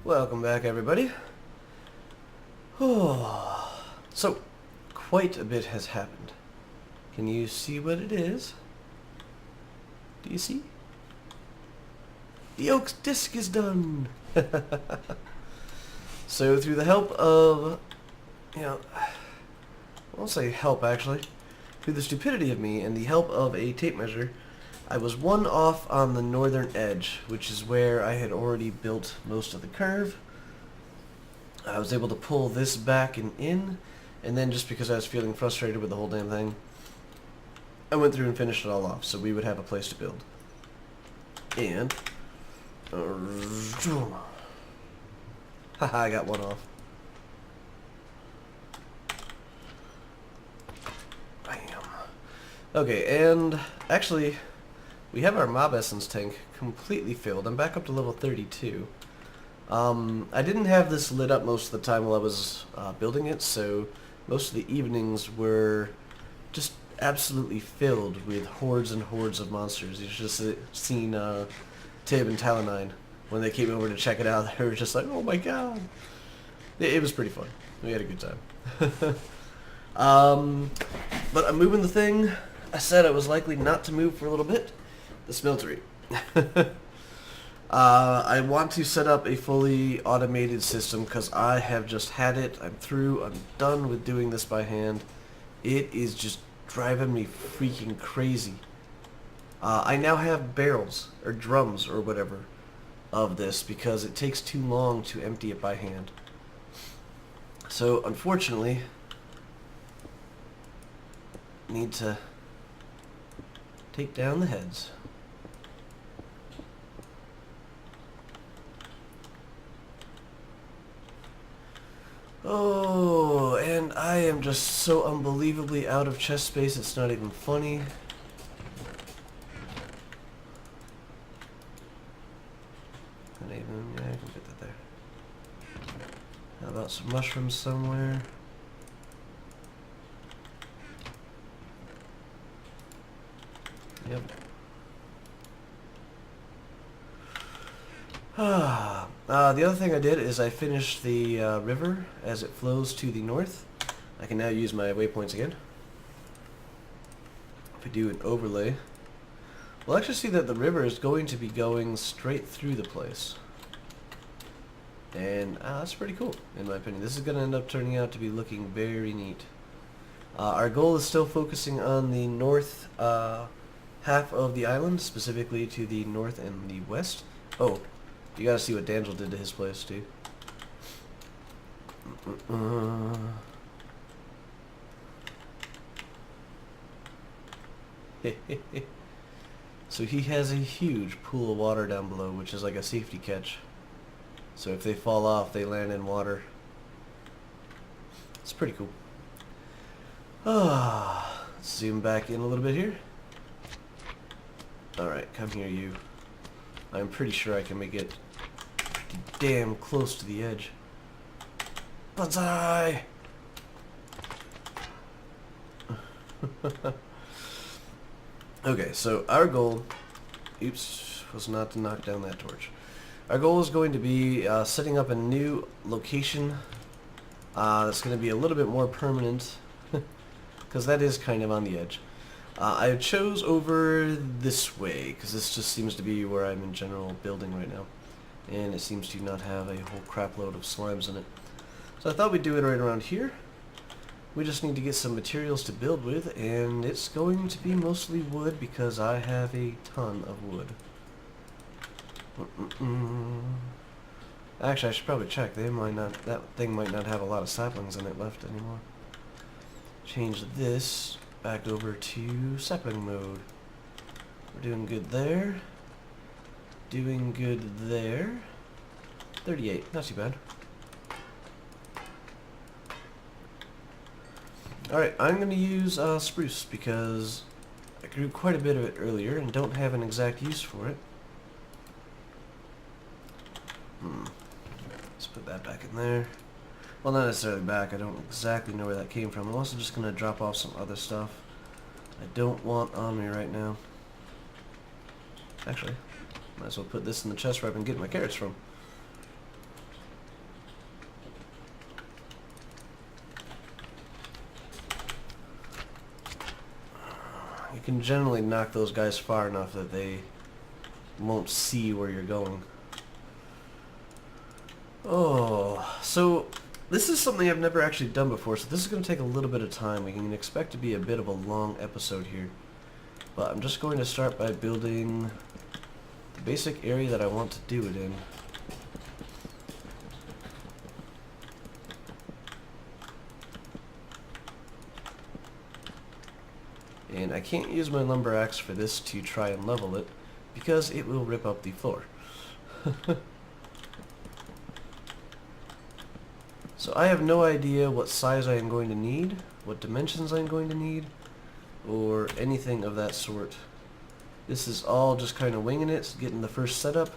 Welcome back, everybody. So, quite a bit has happened. Can you see what it is? Do you see? The oak's disc is done! So, through the help of, I won't say help actually, through the stupidity of me and the help of a tape measure, I was one off on the northern edge, which is where I had already built most of the curve. I was able to pull this back and in, and then just because I was feeling frustrated with the whole damn thing, I went through and finished it all off, so we would have a place to build. And... haha, I got one off. Bam. Okay, and actually, we have our mob essence tank completely filled. I'm back up to level 32. I didn't have this lit up most of the time while I was building it, so most of the evenings were just absolutely filled with hordes and hordes of monsters. You should have seen Tib and Talonine when they came over to check it out. They were just like, oh my god. It was pretty fun. We had a good time. But I'm moving the thing I said I was likely not to move for a little bit. The smeltery. I want to set up a fully automated system because I have just had it. I'm through. I'm done with doing this by hand. It is just driving me freaking crazy. I now have barrels, or drums, or whatever, of this because it takes too long to empty it by hand. So, unfortunately, need to take down the heads. Oh, and I am just so unbelievably out of chest space, it's not even funny. Yeah, I can get that there. How about some mushrooms somewhere? Yep. The other thing I did is I finished the river as it flows to the north. I can now use my waypoints again. If I do an overlay, we'll actually see that the river is going to be going straight through the place. And that's pretty cool, in my opinion. This is going to end up turning out to be looking very neat. Our goal is still focusing on the north half of the island, specifically to the north and the west. Oh, you gotta see what D'Angelo did to his place, too. So he has a huge pool of water down below, which is like a safety catch. So if they fall off, they land in water. It's pretty cool. Let's zoom back in a little bit here. Alright, come here, you. I'm pretty sure I can make it pretty damn close to the edge. Bonsai! Okay, so our goal... Oops, was not to knock down that torch. Our goal is going to be setting up a new location that's going to be a little bit more permanent, because that is kind of on the edge. I chose over this way, because this just seems to be where I'm in general building right now. And it seems to not have a whole crap load of slimes in it. So I thought we'd do it right around here. We just need to get some materials to build with, and it's going to be mostly wood, because I have a ton of wood. Actually, I should probably check. That thing might not have a lot of saplings in it left anymore. Change this back over to sapling mode. We're doing good there. Doing good there. 38, not too bad. Alright, I'm going to use spruce because I grew quite a bit of it earlier and don't have an exact use for it. Let's put that back in there. Well, not necessarily back. I don't exactly know where that came from. I'm also just going to drop off some other stuff I don't want on me right now. Actually, might as well put this in the chest where I've been getting my carrots from. you can generally knock those guys far enough that they won't see where you're going. Oh, so this is something I've never actually done before, so this is going to take a little bit of time. We can expect to be a bit of a long episode here. But I'm just going to start by building the basic area that I want to do it in. And I can't use my lumber axe for this to try and level it, because it will rip up the floor. So I have no idea what size I am going to need, what dimensions I'm going to need, or anything of that sort. This is all just kind of winging it, getting the first setup,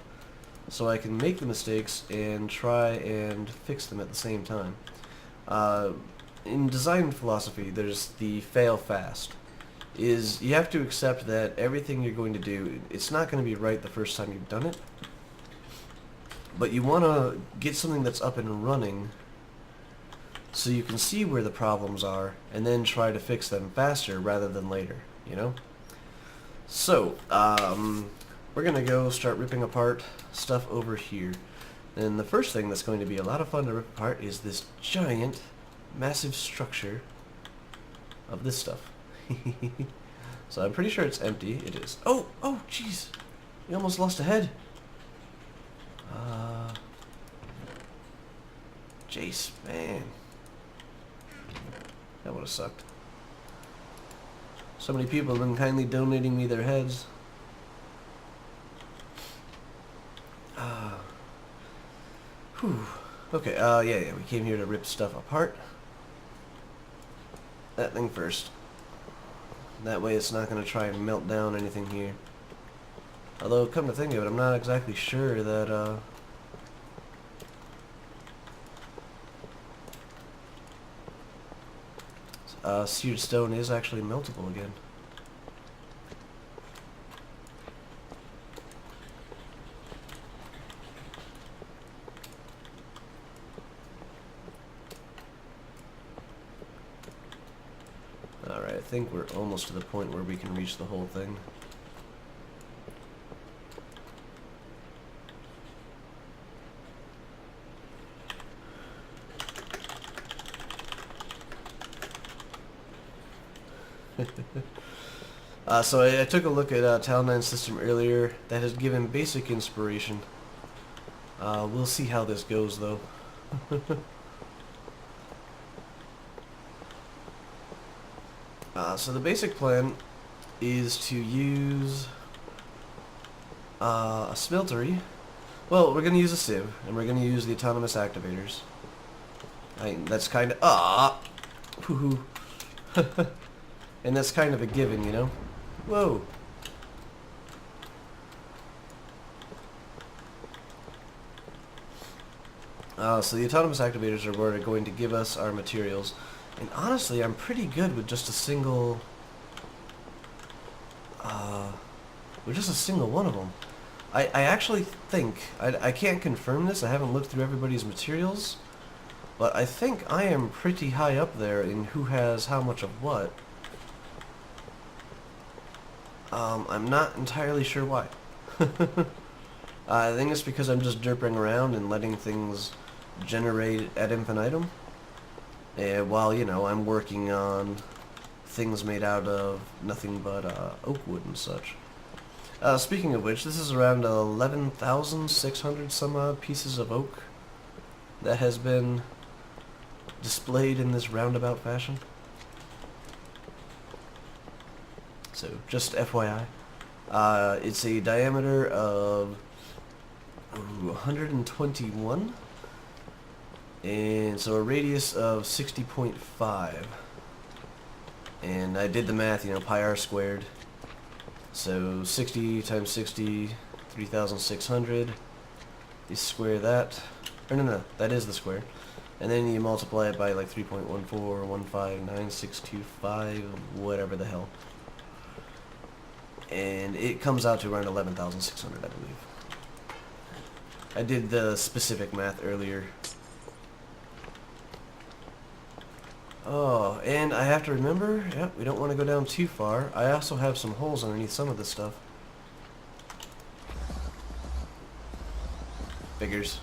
so I can make the mistakes and try and fix them at the same time. In design philosophy, there's the fail fast. You have to accept that everything you're going to do, it's not going to be right the first time you've done it, but you want to get something that's up and running so you can see where the problems are and then try to fix them faster rather than later, you know? So, we're going to go start ripping apart stuff over here. And the first thing that's going to be a lot of fun to rip apart is this giant, massive structure of this stuff. So I'm pretty sure it's empty. It is. Oh, jeez. We almost lost a head. Jace, man. That would have sucked. So many people have been kindly donating me their heads. Whew. Okay, yeah, we came here to rip stuff apart. That thing first. That way it's not going to try and melt down anything here. Although, come to think of it, I'm not exactly sure that, seared stone is actually meltable again. Alright, I think we're almost to the point where we can reach the whole thing. So I took a look at Talon9's system earlier. That has given basic inspiration. We'll see how this goes, though. So the basic plan is to use a smeltery. Well, we're going to use a sieve, and we're going to use the autonomous activators. That's kind of... Pooh-hoo. And that's kind of a given, you know? Whoa. So the autonomous activators are what are going to give us our materials. And honestly, I'm pretty good with just a single... one of them. I actually think... I can't confirm this, I haven't looked through everybody's materials, but I think I am pretty high up there in who has how much of what. I'm not entirely sure why. I think it's because I'm just derping around and letting things generate ad infinitum. While, you know, I'm working on things made out of nothing but oak wood and such. Speaking of which, this is around 11,600 some odd pieces of oak that has been displayed in this roundabout fashion. So, just FYI. It's a diameter of 121, and so a radius of 60.5. And I did the math, you know, pi r squared. So 60 times 60, 3,600. You square that. Or no, that is the square. And then you multiply it by like 3.1415965, whatever the hell. And it comes out to around 11,600, I believe. I did the specific math earlier. Oh, and I have to remember, yep, we don't want to go down too far. I also have some holes underneath some of this stuff. Figures.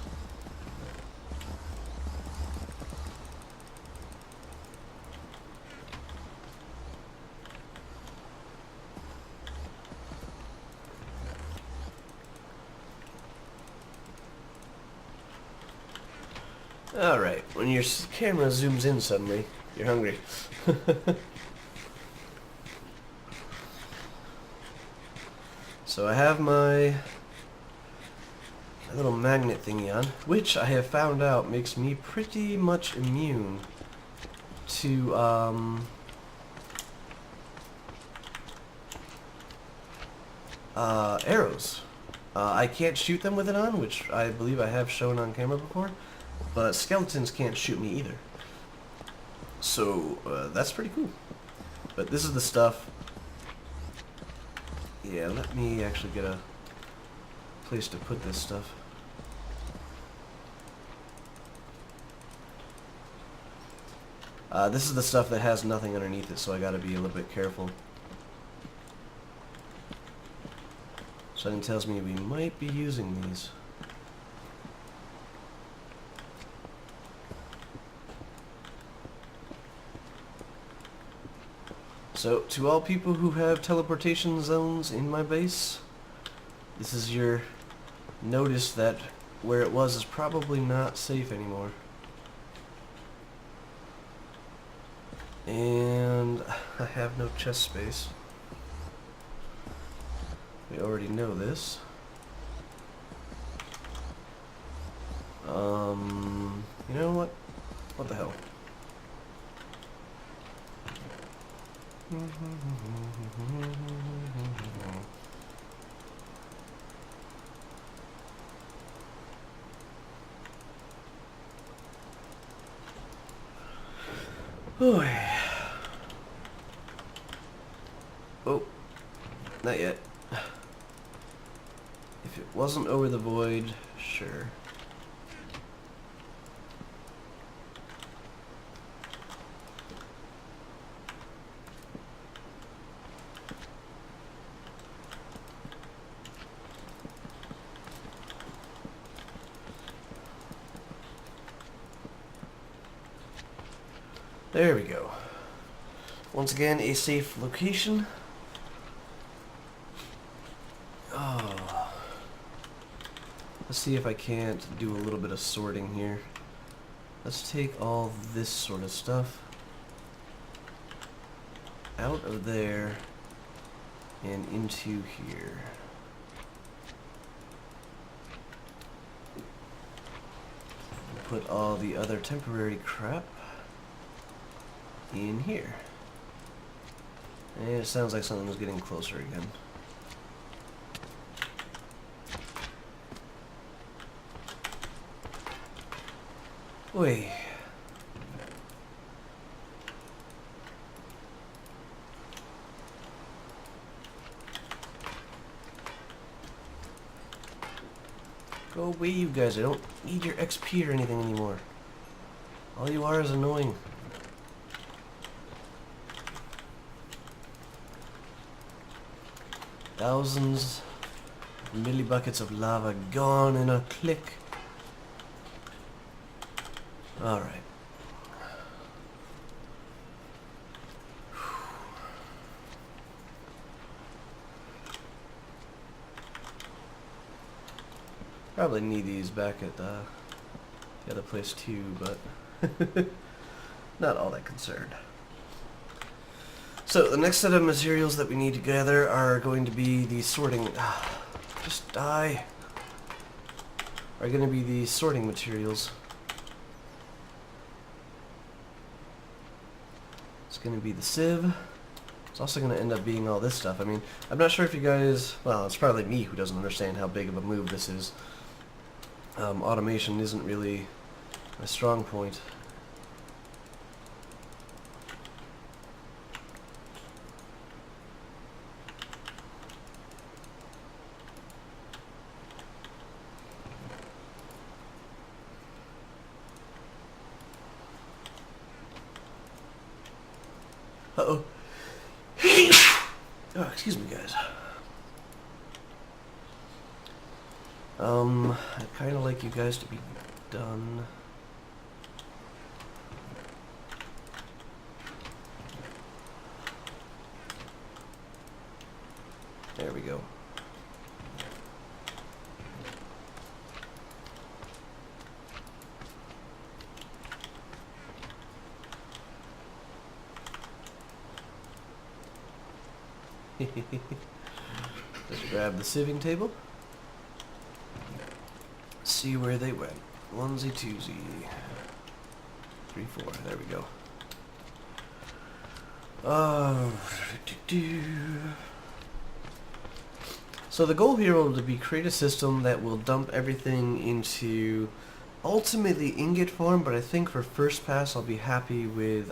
Alright, when your camera zooms in suddenly, you're hungry. So I have my little magnet thingy on, which I have found out makes me pretty much immune to arrows. I can't shoot them with it on, which I believe I have shown on camera before, but skeletons can't shoot me either. So that's pretty cool. But this is the stuff. Yeah, let me actually get a place to put this stuff. This is the stuff that has nothing underneath it, so I gotta be a little bit careful. Something tells me we might be using these. So, to all people who have teleportation zones in my base, this is your notice that where it was is probably not safe anymore. And I have no chest space. We already know this. You know what? What the hell? Oh, not yet. If it wasn't over the void, sure. There we go. Once again, a safe location. Oh. Let's see if I can't do a little bit of sorting here. Let's take all this sort of stuff out of there and into here. Put all the other temporary crap in here. And it sounds like something's getting closer again. Wait. Go away, you guys. I don't need your XP or anything anymore. All you are is annoying. Thousands of millibuckets of lava gone in a click. Alright. Probably need these back at the other place too, but not all that concerned. So the next set of materials that we need to gather are going to be the sorting... just die. Are going to be the sorting materials. It's going to be the sieve. It's also going to end up being all this stuff. I mean, I'm not sure if you guys... Well, it's probably me who doesn't understand how big of a move this is. Automation isn't really a strong point. Uh-oh. Oh, excuse me, guys. I'd kind of like you guys to be done. There we go. Just grab the sieving table. See where they went. Onesie, twosie. 3, 4. There we go. So the goal here will be create a system that will dump everything into ultimately ingot form, but I think for first pass I'll be happy with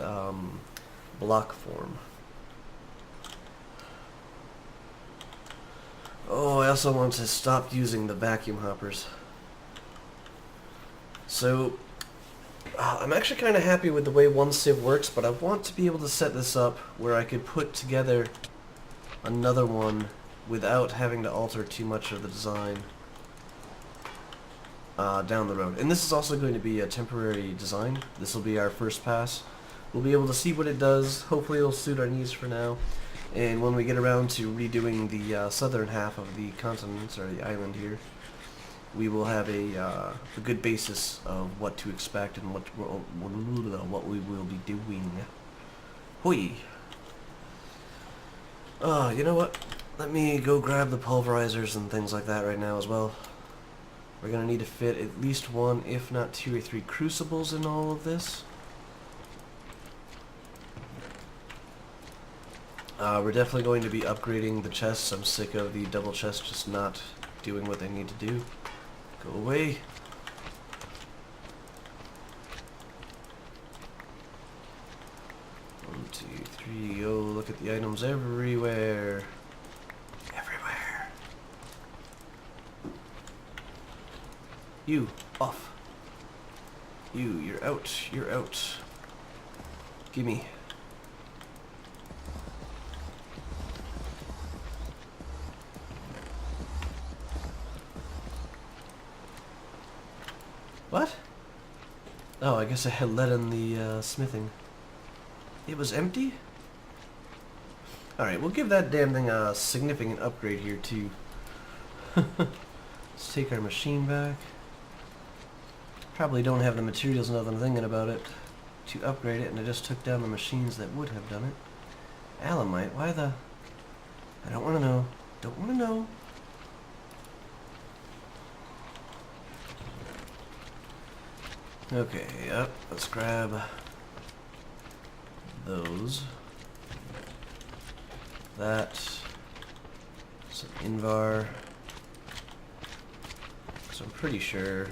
block form. Oh, I also want to stop using the vacuum hoppers. So, I'm actually kind of happy with the way one sieve works, but I want to be able to set this up where I could put together another one without having to alter too much of the design down the road. And this is also going to be a temporary design. This will be our first pass. We'll be able to see what it does. Hopefully it'll suit our needs for now. And when we get around to redoing the southern half of the continent, or the island here, we will have a good basis of what to expect and what we will be doing. Hoi! You know what? Let me go grab the pulverizers and things like that right now as well. We're going to need to fit at least 1, if not 2 or 3 crucibles in all of this. We're definitely going to be upgrading the chests. I'm sick of the double chests just not doing what they need to do. Go away. One, two, three. Oh, look at the items everywhere. Everywhere. You, off. You're out. You're out. Gimme. What? Oh, I guess I had let in the smithing. It was empty? Alright, we'll give that damn thing a significant upgrade here too. Let's take our machine back. Probably don't have the materials now that I'm thinking about it to upgrade it, and I just took down the machines that would have done it. Alamite, why the... I don't want to know. Don't want to know. Okay, yep, let's grab those. That. Some Invar. So I'm pretty sure.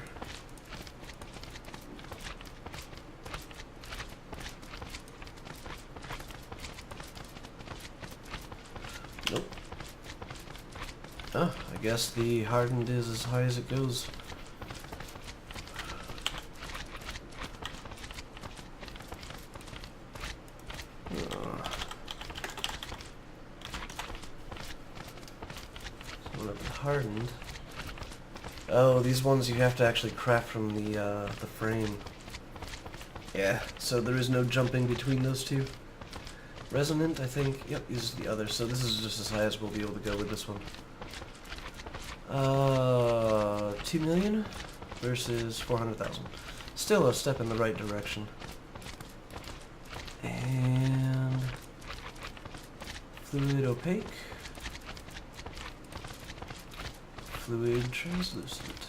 Nope. Oh, I guess the hardened is as high as it goes. Hardened. Oh, these ones you have to actually craft from the frame. Yeah, so there is no jumping between those two. Resonant, I think. Yep, is the other. So this is just as high as we'll be able to go with this one. 2 million versus 400,000. Still a step in the right direction. And fluid opaque. Fluid translucent.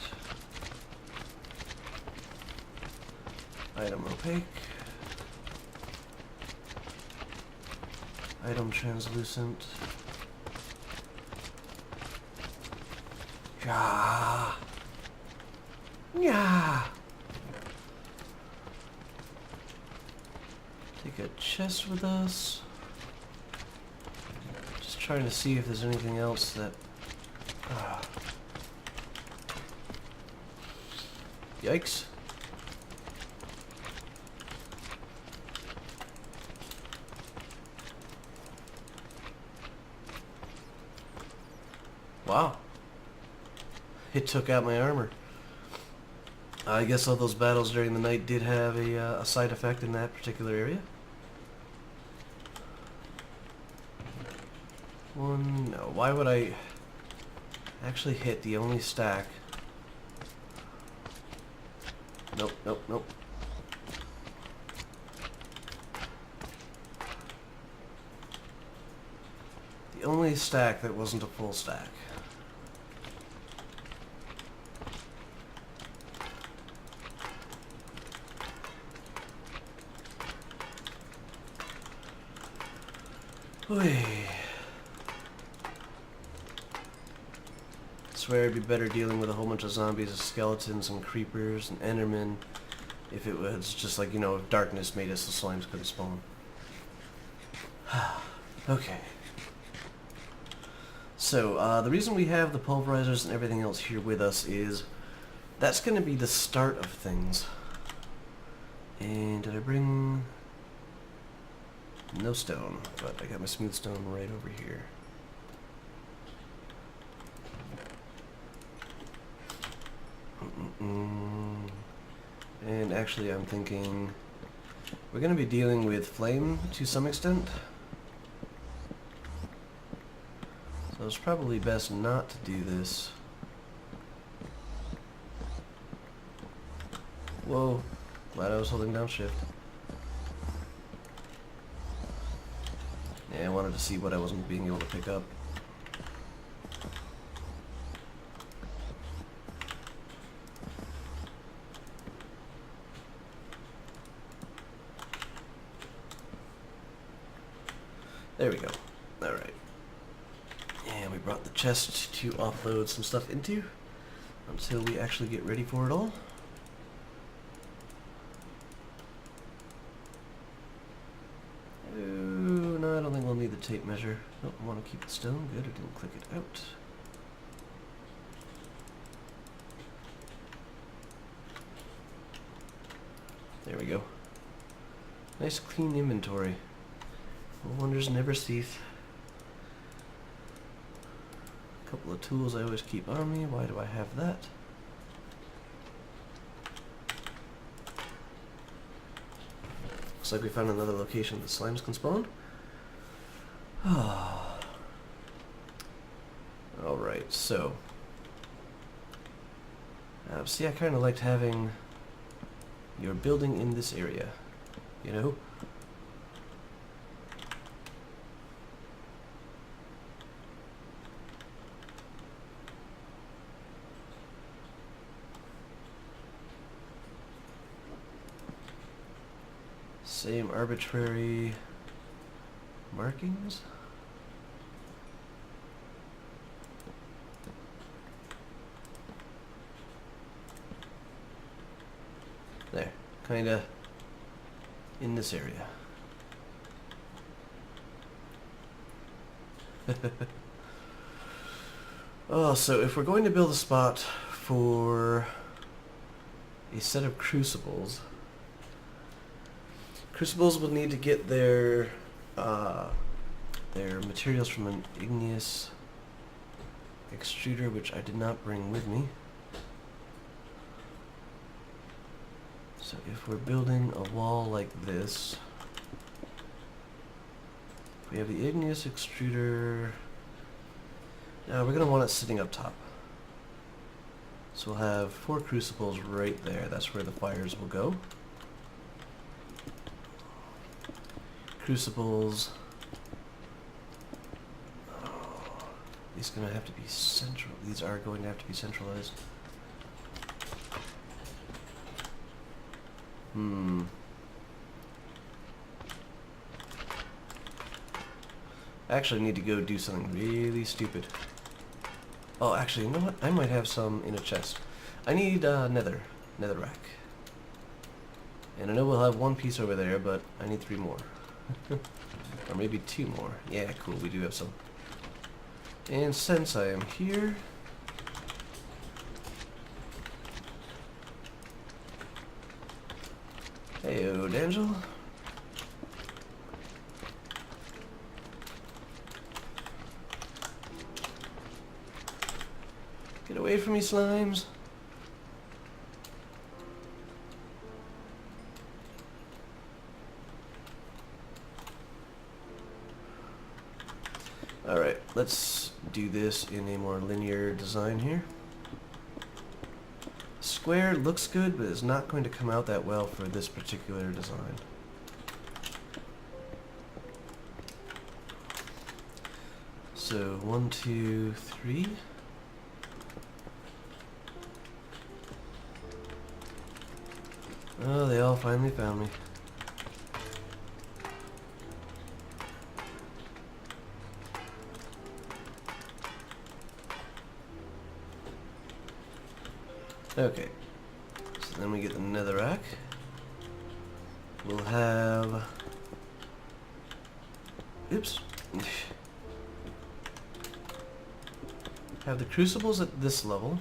Item opaque. Item translucent. Yeah. Yeah. Take a chest with us. Just trying to see if there's anything else that... Yikes. Wow. It took out my armor. I guess all those battles during the night did have a side effect in that particular area. One, no. Why would I actually hit the only stack? Nope, nope, nope. The only stack that wasn't a full stack. Oy. Swear it'd be better dealing with a whole bunch of zombies and skeletons and creepers and endermen if it was just like, you know, if darkness made it so slimes couldn't spawn. Okay. So, the reason we have the pulverizers and everything else here with us is that's going to be the start of things. And did I bring... no stone, but I got my smooth stone right over here. And actually I'm thinking we're going to be dealing with flame to some extent. So it's probably best not to do this. Whoa, glad I was holding down shift. Yeah, I wanted to see what I wasn't being able to pick up. There we go. Alright. And we brought the chest to offload some stuff into until we actually get ready for it all. Oh, no, I don't think we'll need the tape measure. Nope, I want to keep the stone. Good, I didn't click it out. There we go. Nice clean inventory. Wonders never cease. A couple of tools I always keep on me. Why do I have that? Looks like we found another location that slimes can spawn. Alright, so... see, I kind of liked having your building in this area, you know? Same arbitrary markings. There, kinda in this area. Oh, so if we're going to build a spot for a set of crucibles, crucibles will need to get their materials from an igneous extruder, which I did not bring with me. So if we're building a wall like this, we have the igneous extruder. Now we're going to want it sitting up top. So we'll have 4 crucibles right there. That's where the fires will go. Crucibles. Oh, these are going to have to be central. These are going to have to be centralized. I actually need to go do something really stupid. Oh, actually, you know what? I might have some in a chest. I need netherrack. And I know we'll have 1 piece over there, but I need 3 more. Or maybe 2 more. Yeah, cool, we do have some. And since I am here... Heyo, D'Angelo. Get away from me, slimes. Alright, let's do this in a more linear design here. Square looks good, but it's not going to come out that well for this particular design. So 1, 2, 3. Oh, they all finally found me. Okay, so then we get the netherrack. We'll have... Oops. Have the crucibles at this level.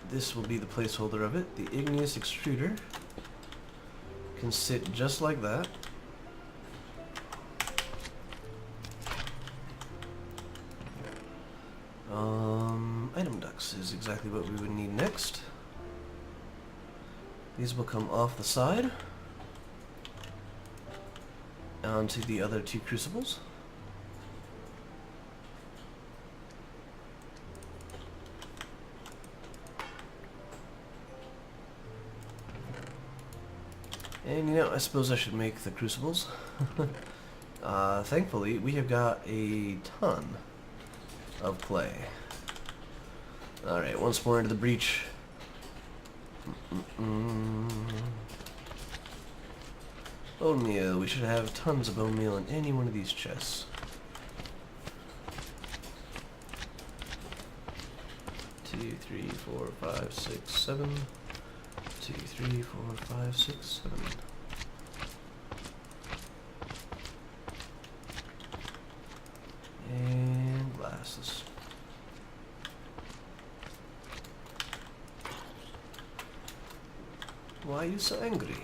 This will be the placeholder of it. The igneous extruder can sit just like that. Item ducts is exactly what we would need next. These will come off the side onto the other two crucibles. And you know, I suppose I should make the crucibles. Thankfully, we have got a ton of clay. Alright, once more into the breach. Bone meal. We should have tons of bone meal in any one of these chests. 2, 3, 4, 5, 6, 7. 2, 3, 4, 5, 6, 7. And glasses. Why are you so angry?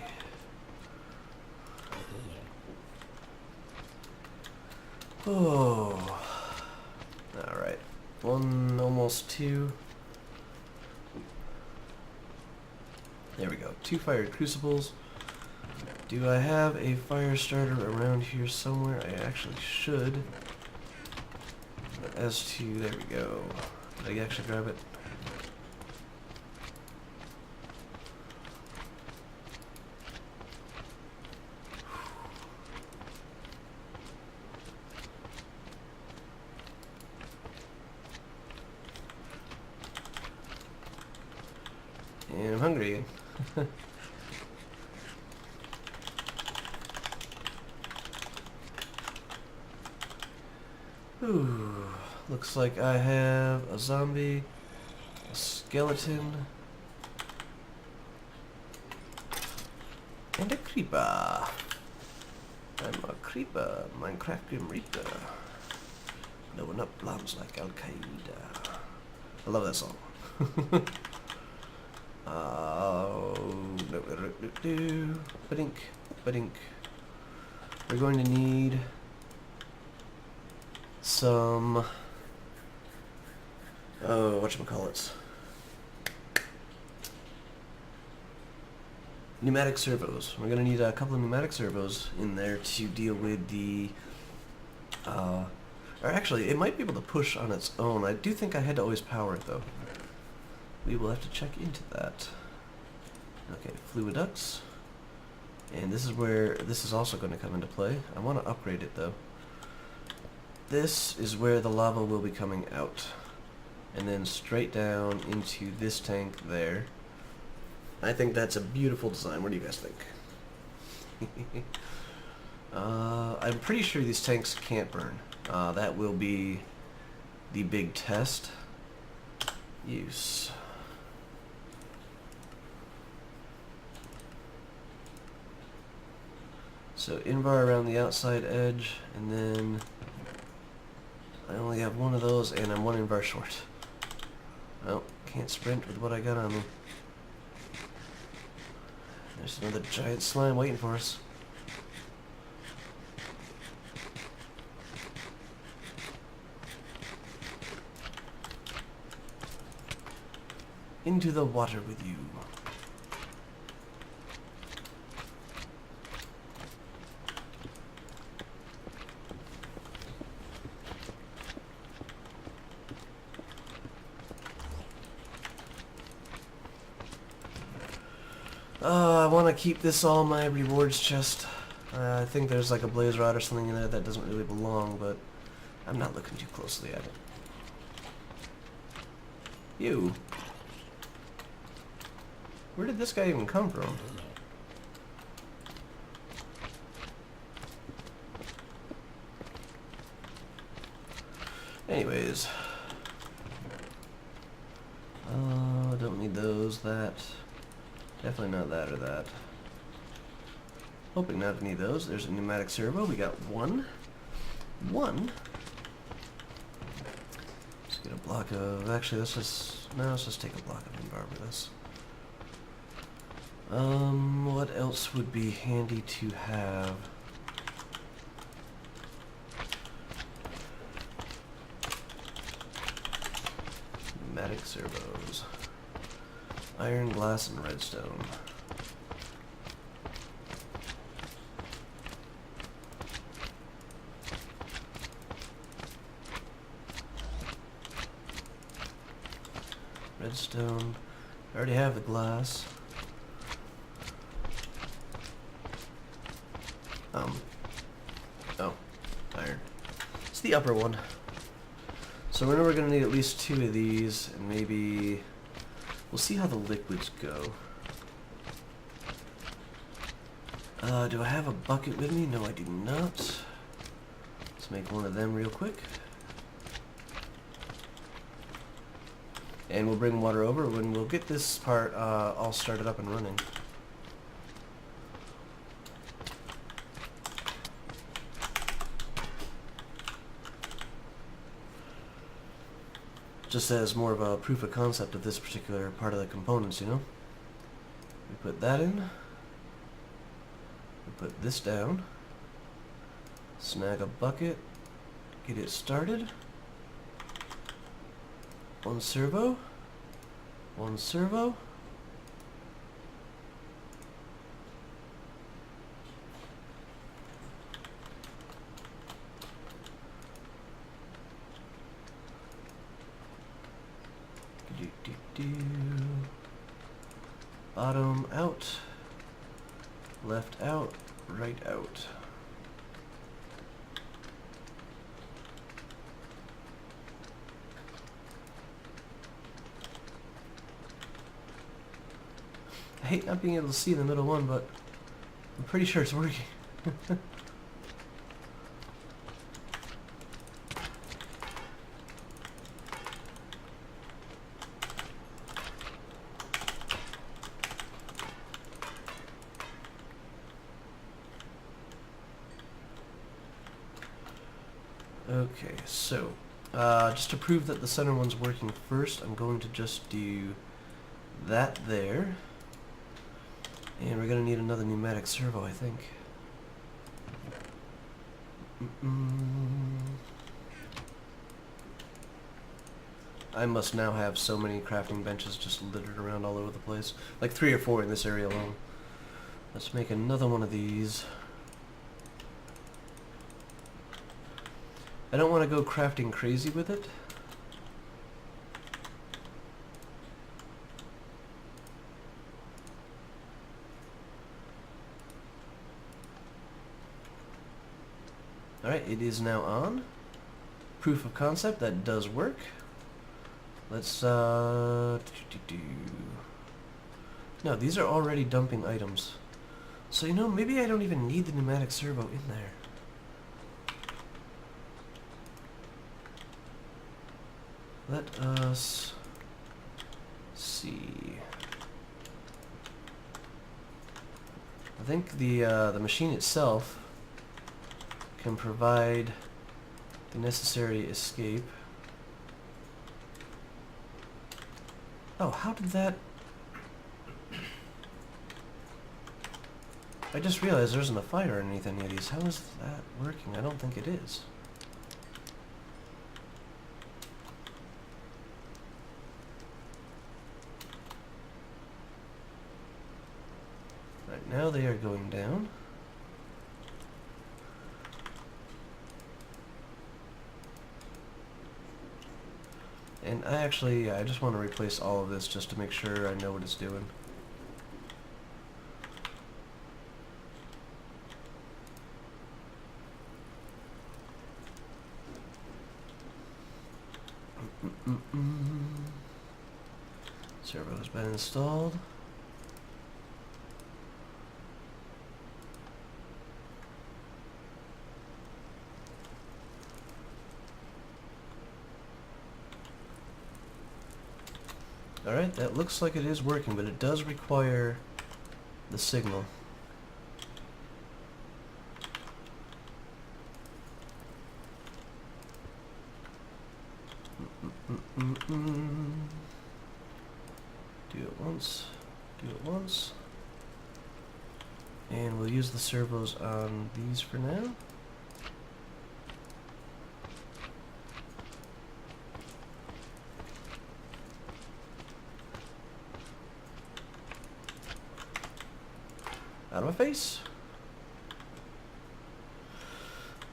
Oh. Alright. 1, almost 2. There we go. 2 fire crucibles. Do I have a fire starter around here somewhere? I actually should. As to, there we go. Did I actually grab it? And I'm hungry again. Ooh, looks like I have a zombie, a skeleton, and a creeper. I'm a creeper, Minecraft Grim Reaper. Blowing up bombs like Al-Qaeda. I love that song. Badink, badink. We're going to need some, whatchamacallits, pneumatic servos. We're going to need a couple of pneumatic servos in there to deal with the, or actually, it might be able to push on its own. I do think I had to always power it, though. We will have to check into that. Okay, fluid ducts. And this is where this is also going to come into play. I want to upgrade it, though. This is where the lava will be coming out. And then straight down into this tank there. I think that's a beautiful design. What do you guys think? I'm pretty sure these tanks can't burn. That will be the big test. Use. So invar around the outside edge, and then I only have one of those, and I'm 1 invar short. Oh, can't sprint with what I got on me. There's another giant slime waiting for us. into the water with you. I want to keep this all my rewards chest. I think there's like a blaze rod or something in there that doesn't really belong, but I'm not looking too closely at it. You. Where did this guy even come from? Anyways. Don't need those, that. Definitely not that or that. Hoping not to need those. There's a pneumatic servo. We got one. One. Let's get a block of... Actually, let's just take a block of invar with us. What else would be handy to have? Pneumatic servos. Iron, glass, and redstone. Redstone. I already have the glass. Oh, iron. It's the upper one. So we know we're gonna need at least 2 of these, and maybe we'll see how the liquids go. Do I have a bucket with me? No, I do not. Let's make one of them real quick. And we'll bring water over when we'll get this part all started up and running. Just as more of a proof of concept of this particular part of the components, you know? We put that in. We put this down. Snag a bucket. Get it started. One servo. One servo. Bottom out, left out, right out. I hate not being able to see the middle one, but I'm pretty sure it's working. Okay, so just to prove that the center one's working first, I'm going to just do that there. And we're going to need another pneumatic servo, I think. I must now have so many crafting benches just littered around all over the place. Like 3 or 4 in this area alone. Let's make another one of these. I don't want to go crafting crazy with it. Alright, it is now on. Proof of concept, that does work. Let's, no, these are already dumping items. So, you know, maybe I don't even need the pneumatic servo in there. Let us see. I think the machine itself can provide the necessary escape. Oh, how did that... I just realized there isn't a fire underneath any of these. How is that working? I don't think it is. now they are going down. And I just want to replace all of this just to make sure I know what it's doing. Servo has been installed. Alright, that looks like it is working, but it does require the signal. Do it once, do it once. And we'll use the servos on these for now. Out of my face.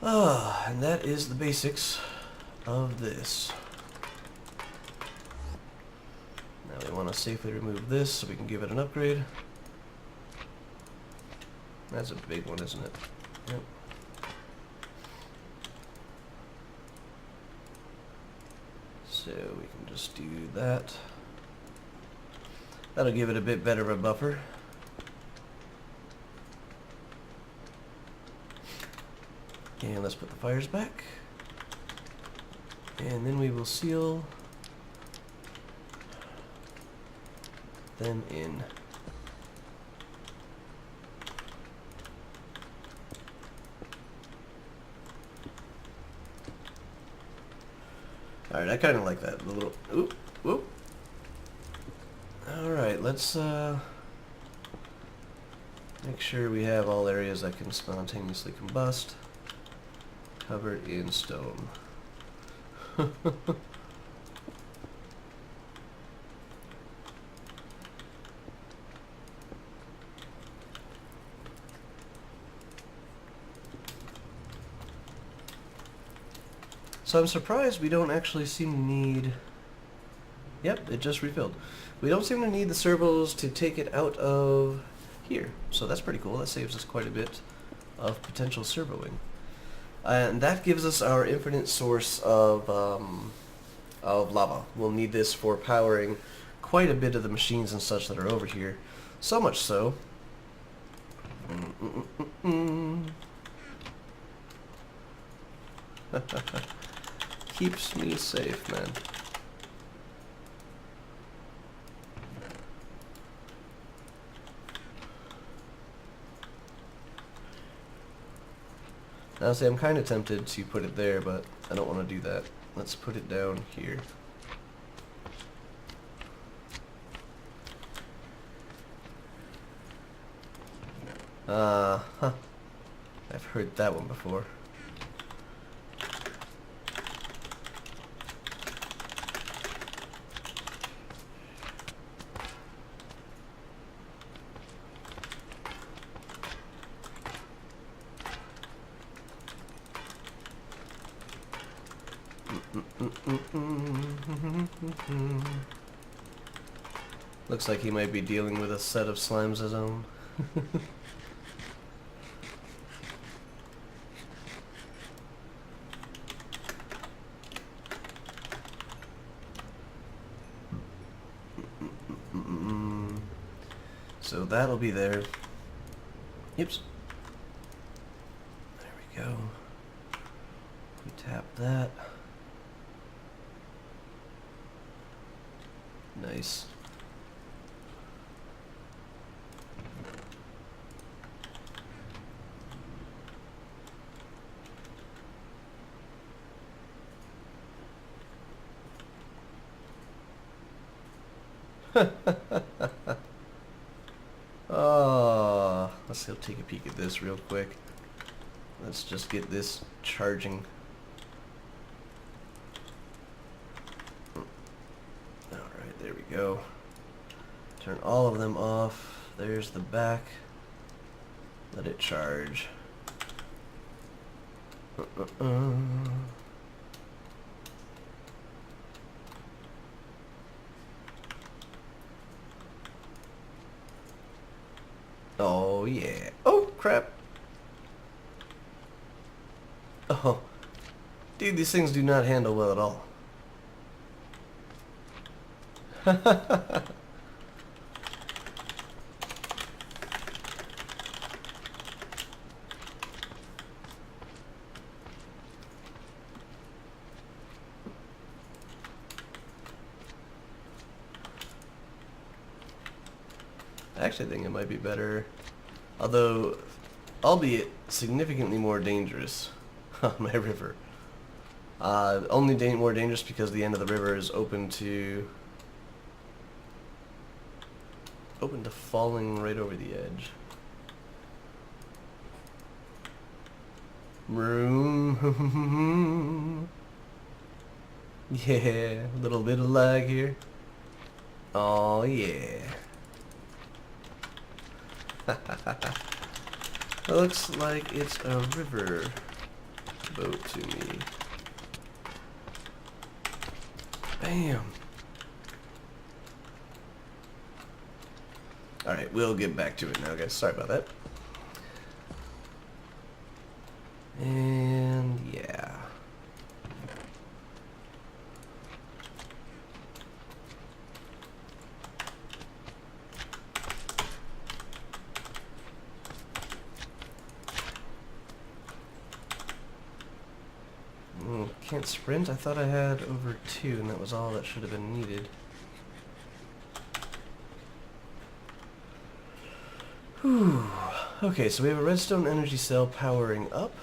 And that is the basics of this. Now we want to safely remove this so we can give it an upgrade. That's a big one, isn't it? Yep. So we can just do that. That'll give it a bit better of a buffer. And let's put the fires back. And then we will seal them in. Alright, I kind of like that. The little... Oop, whoop. Alright, let's make sure we have all areas that can spontaneously combust covered in stone. So I'm surprised we don't actually seem to need... Yep, it just refilled. We don't seem to need the servos to take it out of here. So that's pretty cool. That saves us quite a bit of potential servoing. And that gives us our infinite source of lava. We'll need this for powering quite a bit of the machines and such that are over here. So much so... keeps me safe, man. Now, see, I'm kind of tempted to put it there, but I don't want to do that. Let's put it down here. Huh. I've heard that one before. Looks like he might be dealing with a set of slimes his own. So that'll be there. Oops. There we go. We tap that. Nice. Oh, let's go take a peek at this real quick. Let's just get this charging. Alright, there we go. Turn all of them off. There's the back. Let it charge. Oh yeah. Oh crap. Oh. Dude, these things do not handle well at all. I actually think it might be better, although, albeit significantly more dangerous on my river. Only more dangerous because the end of the river is open to falling right over the edge. Room. Yeah, a little bit of lag here. Oh yeah. Looks like it's a river boat to me. Bam. Alright, we'll get back to it now, guys. Sorry about that. And yeah. Can't sprint? I thought I had over 2 and that was all that should have been needed. Whew. Okay, so we have a redstone energy cell powering up.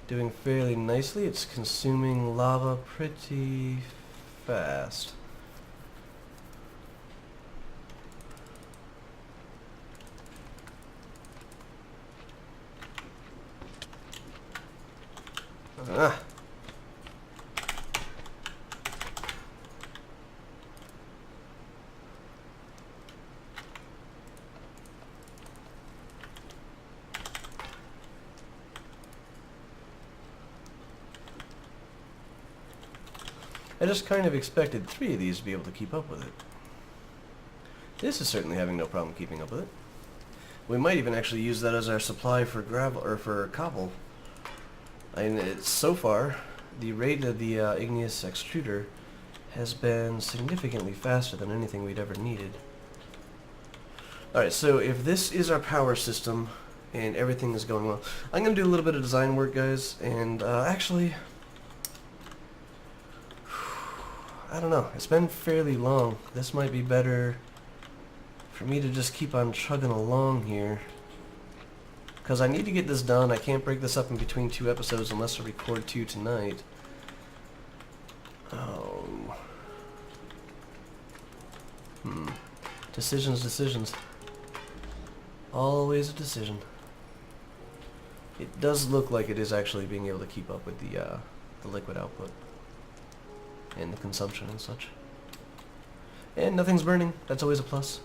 Doing fairly nicely. It's consuming lava pretty fast. Ah. I just kind of expected 3 of these to be able to keep up with it. This is certainly having no problem keeping up with it. We might even actually use that as our supply for gravel or for cobble. And so far, the rate of the igneous extruder has been significantly faster than anything we'd ever needed. Alright, so if this is our power system and everything is going well, I'm going to do a little bit of design work, guys, and actually, I don't know, it's been fairly long. This might be better for me to just keep on chugging along here. Because I need to get this done. I can't break this up in between 2 episodes unless I record 2 tonight. Oh. Decisions. Always a decision. It does look like it is actually being able to keep up with the liquid output. And the consumption and such. And nothing's burning. That's always a plus.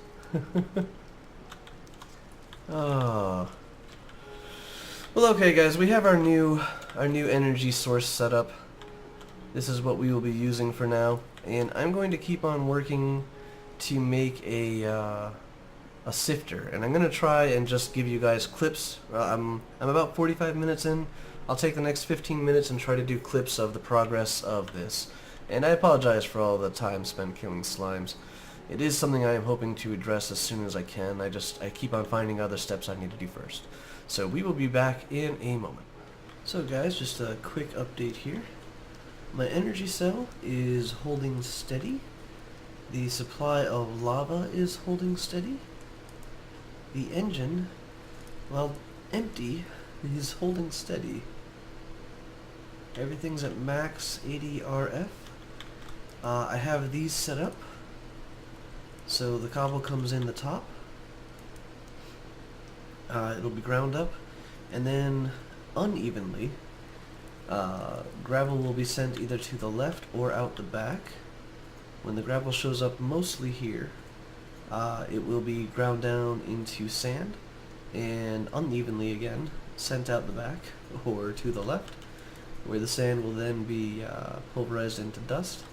Oh. Well, okay, guys, we have our new energy source set up. This is what we will be using for now, and I'm going to keep on working to make a sifter, and I'm going to try and just give you guys clips. I'm about 45 minutes in. I'll take the next 15 minutes and try to do clips of the progress of this. And I apologize for all the time spent killing slimes. It is something I am hoping to address as soon as I can. I keep on finding other steps I need to do first. So we will be back in a moment. So guys, just a quick update here. My energy cell is holding steady. The supply of lava is holding steady. The engine, while empty, is holding steady. Everything's at max 80 RF. I have these set up. So the cobble comes in the top. It'll be ground up, and then unevenly, gravel will be sent either to the left or out the back. When the gravel shows up mostly here, it will be ground down into sand, and unevenly again sent out the back or to the left, where the sand will then be pulverized into dust.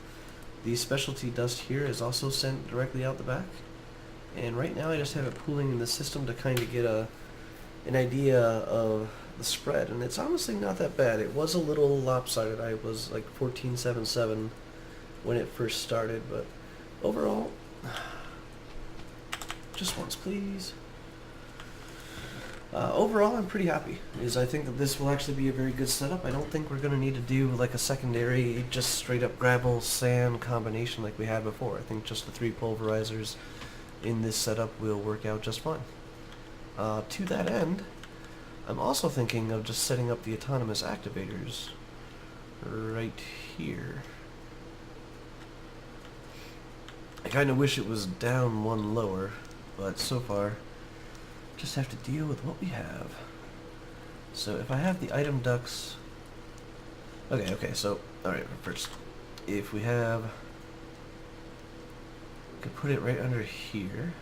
The specialty dust here is also sent directly out the back, and right now I just have it pooling in the system to kind of get an idea of the spread, and it's honestly not that bad. It was a little lopsided. I was like 14.77 when it first started, but overall, just once please. Overall, I'm pretty happy, because I think that this will actually be a very good setup. I don't think we're going to need to do like a secondary, just straight up gravel sand combination like we had before. I think just the 3 pulverizers in this setup will work out just fine. To that end, I'm also thinking of just setting up the autonomous activators right here. I kind of wish it was down one lower, but so far just have to deal with what we have. So if I have the item ducts, okay, so alright, first, if we have, could put it right under here.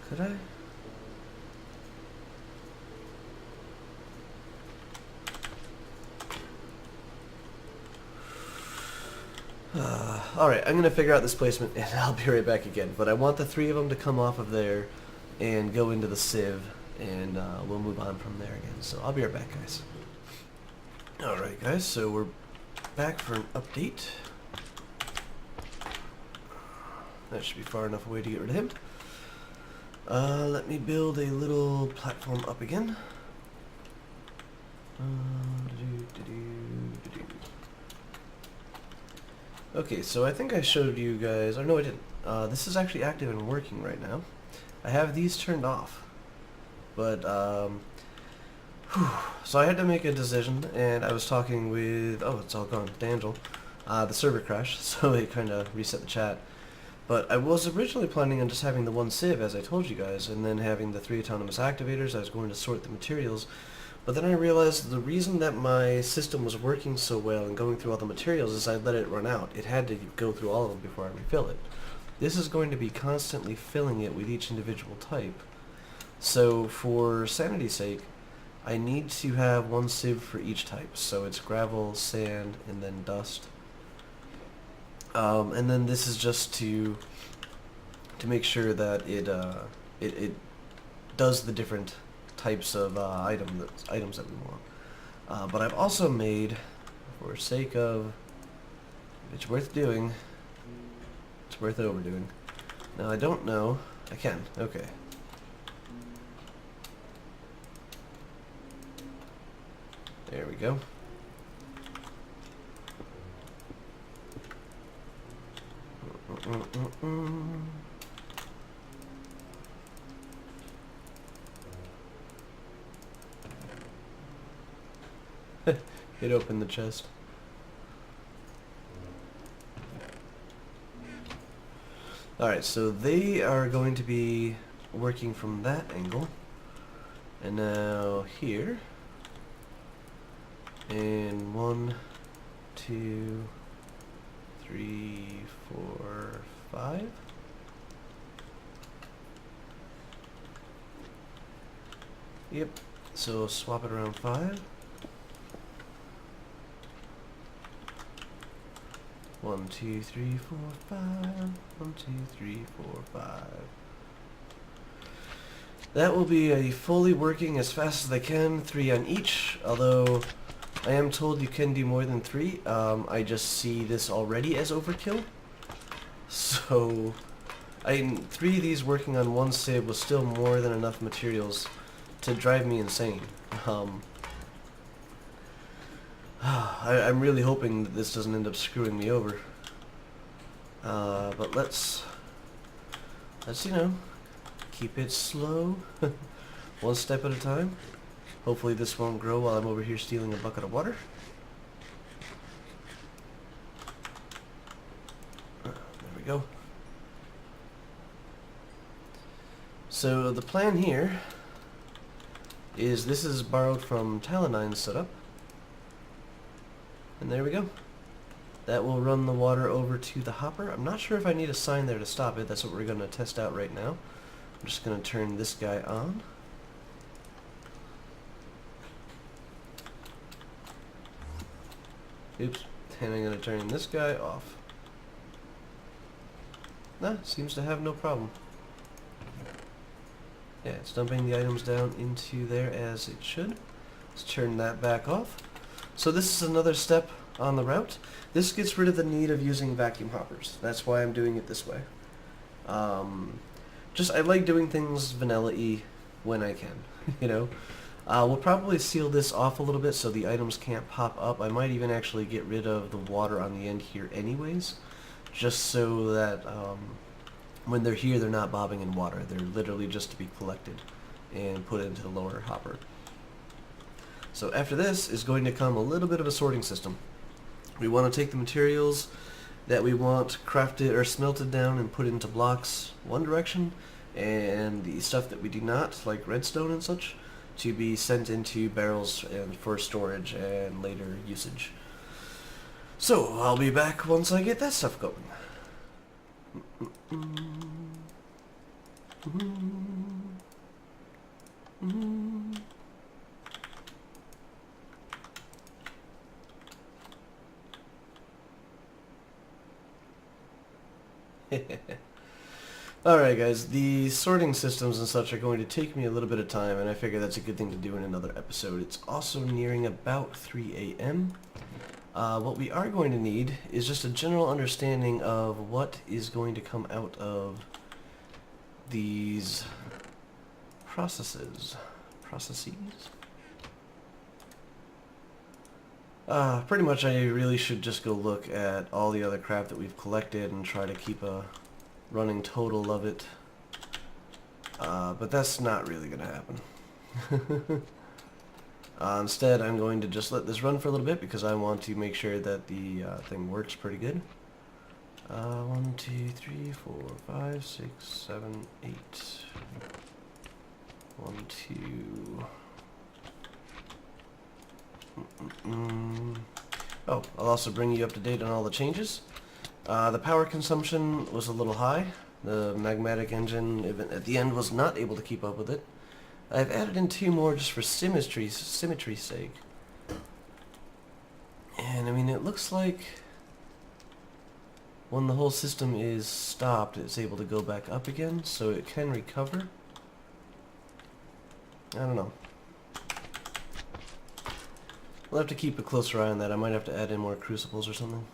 Could I? Alright, I'm going to figure out this placement and I'll be right back again. But I want the 3 of them to come off of there and go into the sieve, and we'll move on from there again. So I'll be right back, guys. Alright guys, so we're back for an update. That should be far enough away to get rid of him. Let me build a little platform up again. Okay, so I think I showed you guys, or no I didn't. This is actually active and working right now. I have these turned off, but so I had to make a decision, and I was talking with, oh, it's all gone, D'Angelo. The server crashed, so it kind of reset the chat. But I was originally planning on just having the 1 sieve, as I told you guys, and then having the 3 autonomous activators. I was going to sort the materials. But then I realized the reason that my system was working so well and going through all the materials is I let it run out. It had to go through all of them before I refill it. This is going to be constantly filling it with each individual type. So for sanity's sake, I need to have 1 sieve for each type. So it's gravel, sand, and then dust. And then this is just to make sure that it does the different types of items that we want. But I've also made, for sake of, if it's worth doing, it's worth overdoing. Now I don't know, I can, okay. There we go. It opened the chest. Alright, so they are going to be working from that angle. And now here. And 1, 2, 3, 4, 5. Yep, so swap it around 5. 1, 2, 3, 4, 5. 1, 2, 3, 4, 5. That will be a fully working as fast as they can, 3 on each, although I am told you can do more than 3. I just see this already as overkill. So, 3 of these working on 1 sieve was still more than enough materials to drive me insane. I'm really hoping that this doesn't end up screwing me over. But let's you know, keep it slow, 1 step at a time. Hopefully this won't grow while I'm over here stealing a bucket of water. There we go. So the plan here is this is borrowed from Talonine's setup. And there we go. That will run the water over to the hopper. I'm not sure if I need a sign there to stop it. That's what we're going to test out right now. I'm just going to turn this guy on. Oops. And I'm going to turn this guy off. Nah, seems to have no problem. Yeah, it's dumping the items down into there as it should. Let's turn that back off. So this is another step on the route. This gets rid of the need of using vacuum hoppers. That's why I'm doing it this way. I like doing things vanilla-y when I can, you know. We'll probably seal this off a little bit so the items can't pop up. I might even actually get rid of the water on the end here anyways, just so that when they're here they're not bobbing in water. They're literally just to be collected and put into the lower hopper. So after this is going to come a little bit of a sorting system. We want to take the materials that we want crafted or smelted down and put into blocks one direction, and the stuff that we do not, like redstone and such, to be sent into barrels and for storage and later usage. So I'll be back once I get that stuff going. Alright guys, the sorting systems and such are going to take me a little bit of time, and I figure that's a good thing to do in another episode. It's also nearing about 3 a.m. What we are going to need is just a general understanding of what is going to come out of these processes. Pretty much I really should just go look at all the other crap that we've collected and try to keep a running total of it. But that's not really going to happen. Instead, I'm going to just let this run for a little bit because I want to make sure that the thing works pretty good. 1, 2, 3, 4, 5, 6, 7, 8. 1, 2... Oh, I'll also bring you up to date on all the changes. The power consumption was a little high. The magmatic engine even at the end was not able to keep up with it. I've added in 2 more just for symmetry's sake. And I mean, it looks like when the whole system is stopped, it's able to go back up again, so it can recover. I don't know. We'll have to keep a closer eye on that. I might have to add in more crucibles or something.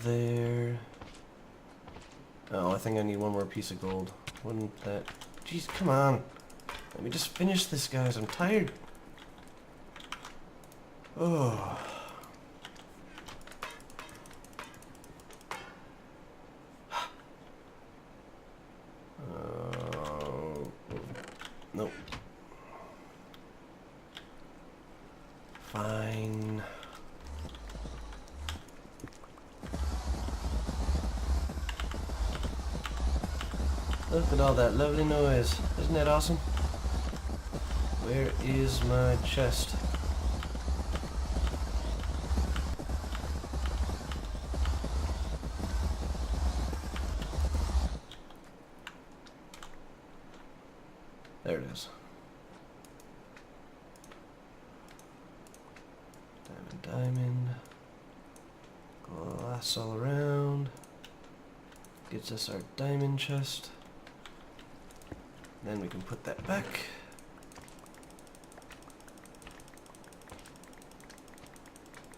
There. Oh, I think I need one more piece of gold. Wouldn't that... Jeez, come on. Let me just finish this, guys. I'm tired. Oh. Nope. Fine. Look at all that lovely noise. Isn't that awesome? Where is my chest? There it is. Diamond. Glass all around. Gets us our diamond chest. Then we can put that back.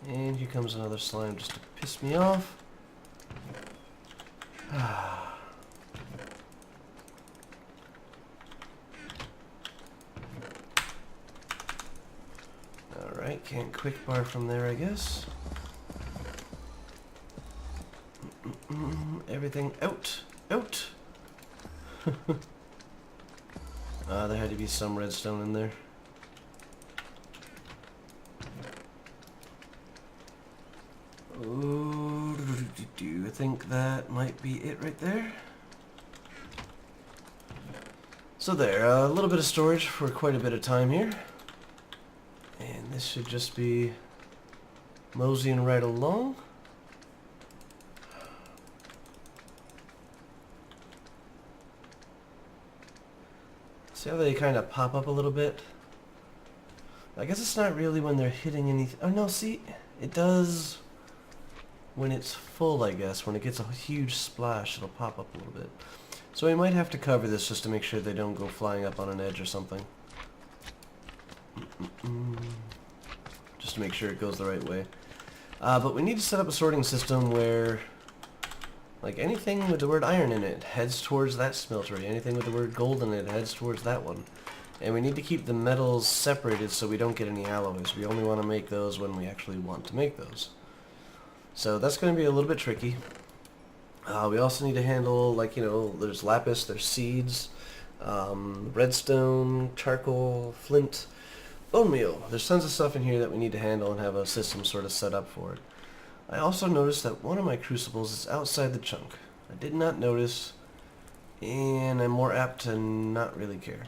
And here comes another slime just to piss me off. Alright, can't quick bar from there, I guess. Everything out! Out! There had to be some redstone in there. Oh, I think that might be it right there. So there, a little bit of storage for quite a bit of time here. And this should just be moseying right along. See how they kind of pop up a little bit? I guess it's not really when they're hitting anything. Oh no, see, it does when it's full, I guess. When it gets a huge splash, it'll pop up a little bit. So we might have to cover this just to make sure they don't go flying up on an edge or something. Just to make sure it goes the right way. But we need to set up a sorting system where, like, anything with the word iron in it heads towards that smeltery. Anything with the word gold in it heads towards that one. And we need to keep the metals separated so we don't get any alloys. We only want to make those when we actually want to make those. So that's going to be a little bit tricky. We also need to handle, like, you know, there's lapis, there's seeds, redstone, charcoal, flint, bone meal. There's tons of stuff in here that we need to handle and have a system sort of set up for it. I also noticed that one of my crucibles is outside the chunk. I did not notice, and I'm more apt to not really care.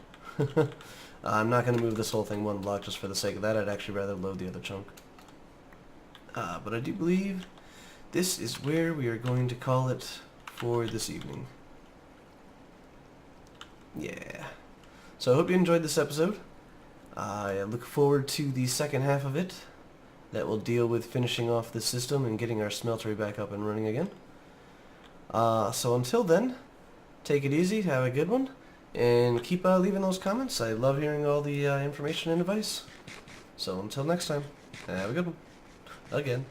I'm not going to move this whole thing one block just for the sake of that. I'd actually rather load the other chunk. But I do believe this is where we are going to call it for this evening. Yeah. So I hope you enjoyed this episode. I look forward to the second half of it that will deal with finishing off the system and getting our smeltery back up and running again. So until then, take it easy, have a good one, and keep leaving those comments. I love hearing all the information and advice. So until next time, have a good one. Again.